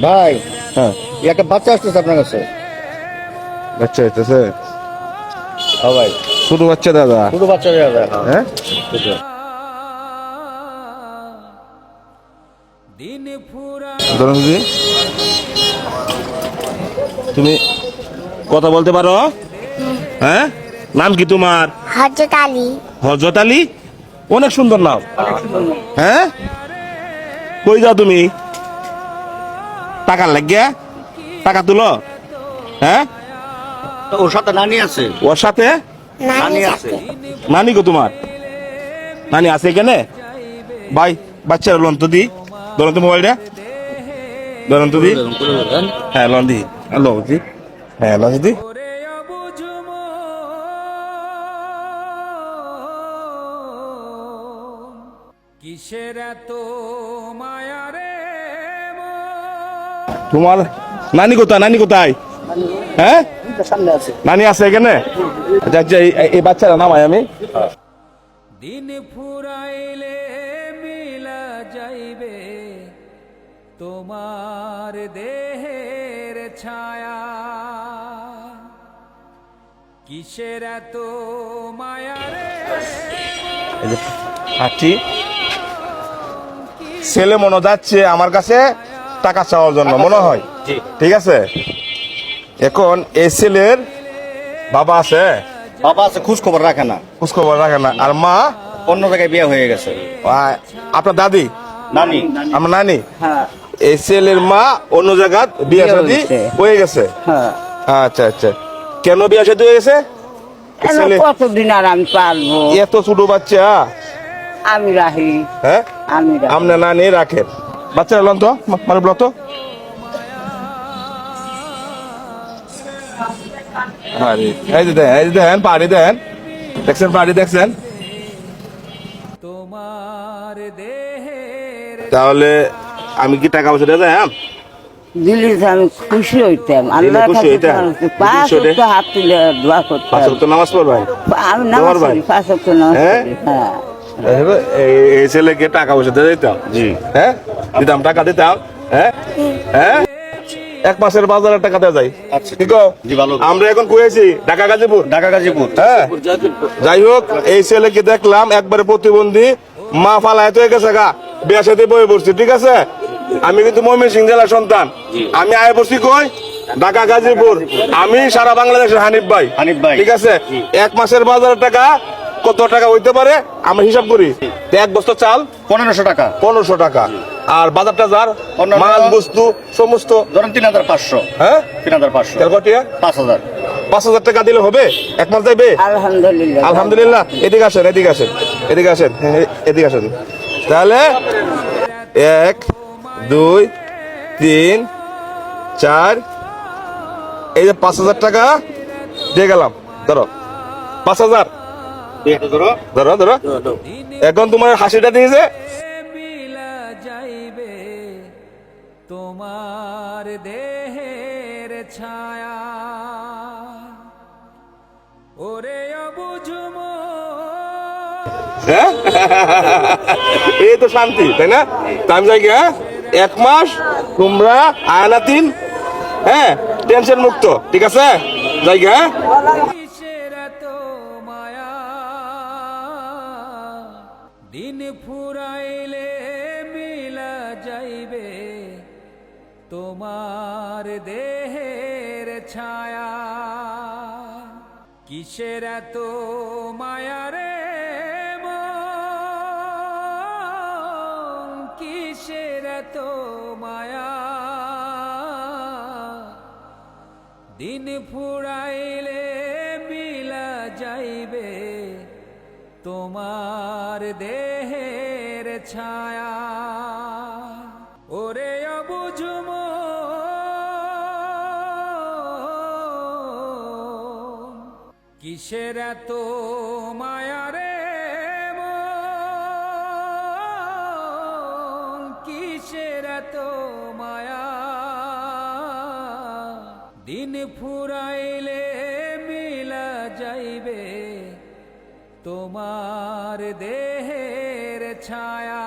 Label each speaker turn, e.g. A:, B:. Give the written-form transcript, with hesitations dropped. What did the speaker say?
A: ভাই
B: হ্যাঁ
A: একটা বাচ্চা আসতেছে আপনার কাছে।
B: বাচ্চা হইতেছে,
A: হ্যাঁ ভাই,
B: ছোট বাচ্চা দাদা।
A: ছোট বাচ্চা দাদা।
B: হ্যাঁ ধরুন দিদি, তুমি কথা বলতে পারো? হ্যাঁ, নাম কি তোমার?
C: হযরত আলী।
B: হযরত আলী, অনেক সুন্দর নাম। হ্যাঁ, কই যাও তুমি? টাকা লাগিয়া টাকা তুলো? হ্যাঁ,
A: ওর সাথে নানি আছে।
B: ওর সাথে
C: নানি
A: আছে।
C: আছে।
B: নানি গো তোমার? নানি আছে এখানে? ভাই বাচ্চারা লোন তো দি, ধরুন তো মোবাইলটা, ধরুন তো দি। হ্যাঁ লোন দি, লোন দি, হ্যাঁ লোন দি।
D: কিসের এত মায়া রে
B: তোমার নানি কোথায়? নানি কোথায়? হ্যাঁ,
A: সামনে আছে।
B: নানি আছে এখানে? আচ্ছা আচ্ছা, এই বাচ্চারা নামাই আমি।
D: দিন ফুরাইলে মিলা যাইবে তোমার দেহের ছায়া কিসের এত মায়া রে
B: এই যে হাঁটছি, ছেলে মনে যাচ্ছে আমার কাছে টাকা চাওয়ার জন্য মনে হয়। ঠিক আছে, এখন এই ছেলের বাবা আছে?
A: বাবা আছে, খোঁজ খবর রাখে না,
B: খোঁজ খবর রাখে না। আর মা?
A: অন্য জায়গায় বিয়ে হয়ে গেছে।
B: আপনার দাদি?
A: নানি।
B: আমার নানি?
A: হ্যাঁ
B: এই ছেলের মা অন্য জায়গায় বিয়ে শাদী হয়ে গেছে।
A: হ্যাঁ।
B: আচ্ছা আচ্ছা, কেন বিয়ে শাদী হয়ে গেছে? ছেলে
E: কতদিন আর আমি পারবো?
B: এত ছোট বাচ্চা।
E: আমি রাহি।
B: হ্যাঁ,
E: আমি রাহি।
B: আপনার নানি রাখেন। বাচ্চারা লন তো, মানে বলো তো। এই যে দেন, এই যে দেন পানি দেন, দেখছেন পানি দেখছেন?
D: তোমার দেহের
B: তাহলে আমি কি টাকা পয়সা দিয়ে দেন?
E: দিলি তো আমি খুশি হইতাম। আল্লাহ
B: খুশি হইতাম?
E: পাঁচ
B: খুশি হইতে?
E: ওয়াক্ত হাত তুলে দোয়া করতাম।
B: পাঁচ ওয়াক্ত নামাজ পড়বেন?
E: আমি নামাজ
B: তোমার ভাই?
E: পড়ি, পাঁচ ওয়াক্ত নামাজ
B: হ্যাঁ?
E: পড়ি। হ্যাঁ।
B: এই ছেলেকে টাকা পয়সা দিয়ে দিতাম।
A: জি।
B: হ্যাঁ, দিতাম, টাকা দিতাম। হ্যাঁ হ্যাঁ, এক মাসের বাজারের টাকা দেওয়া যায়।
A: আচ্ছা,
B: ঠিক আছে?
A: জি, ভালো।
B: আমরা এখন কয়েছি ঢাকা গাজীপুর।
A: ঢাকা গাজীপুর।
B: হ্যাঁ, যাই হোক, এই ছেলেকে দেখলাম একবারে প্রতিবন্ধী, মা ফালায় তো গেছে গা, বিয়া সাথে বয়ে পড়ছি। ঠিক আছে, আমি কিন্তু ময়মনসিংহ জেলার সন্তান। আমি আয় পড়ছি কই? ঢাকা গাজীপুর। আমি সারা বাংলাদেশের হানিফ ভাই।
A: হানিফ ভাই।
B: ঠিক আছে, এক মাসের বাজারের টাকা কত টাকা হইতে পারে আমরা হিসাব করি। এক বস্তা চাল
A: 1500 টাকা।
B: 1500 টাকা। আর বাজার টাজার,
A: অন্যান্য
B: মাল বস্তু সমস্ত
A: ধরেন 3500।
B: হ্যাঁ,
A: 3500।
B: তেল কটিয়া
A: 5000।
B: 5000 টাকা দিলে হবে? এক মাস যাইবে?
E: আলহামদুলিল্লাহ।
B: আলহামদুলিল্লাহ। এদিকে আসেন, এদিকে আসেন, এদিকে আসেন, এদিকে আসেন। তাহলে 1 2 3 4, এই যে 5000 টাকা দিয়ে গেলাম। ধরো 5000,
A: ধরো।
B: ধরো ধরো। এখন তোমার হাসিটা দিয়েছে।
D: মিলা যাইবে তোমার দেহের ছায়া ওরে অবুঝম
B: হ্যাঁ, এই তো শান্তি, তাই না? তা আমি যাই কি, হ্যাঁ, এক মাস তোমরা আয়নাতিন, হ্যাঁ, টেনশন মুক্ত। ঠিক আছে, যাই কি, হ্যাঁ।
D: কিসের এত মায়া দিন ফুরাইলে মিলা যাইবে তোমার দেহের ছায়া কিসের এত মায়া রে মন কিসের এত মায়া দিন ফুরাইলে মিলা যাইবে তোমার দেহের ছায়া ওরে অবুঝম কিসের এত মায়া রে মন কিসের এত মায়া দিন ফুরাইলে মিলা যাইবে তোমার দেহের ছায়া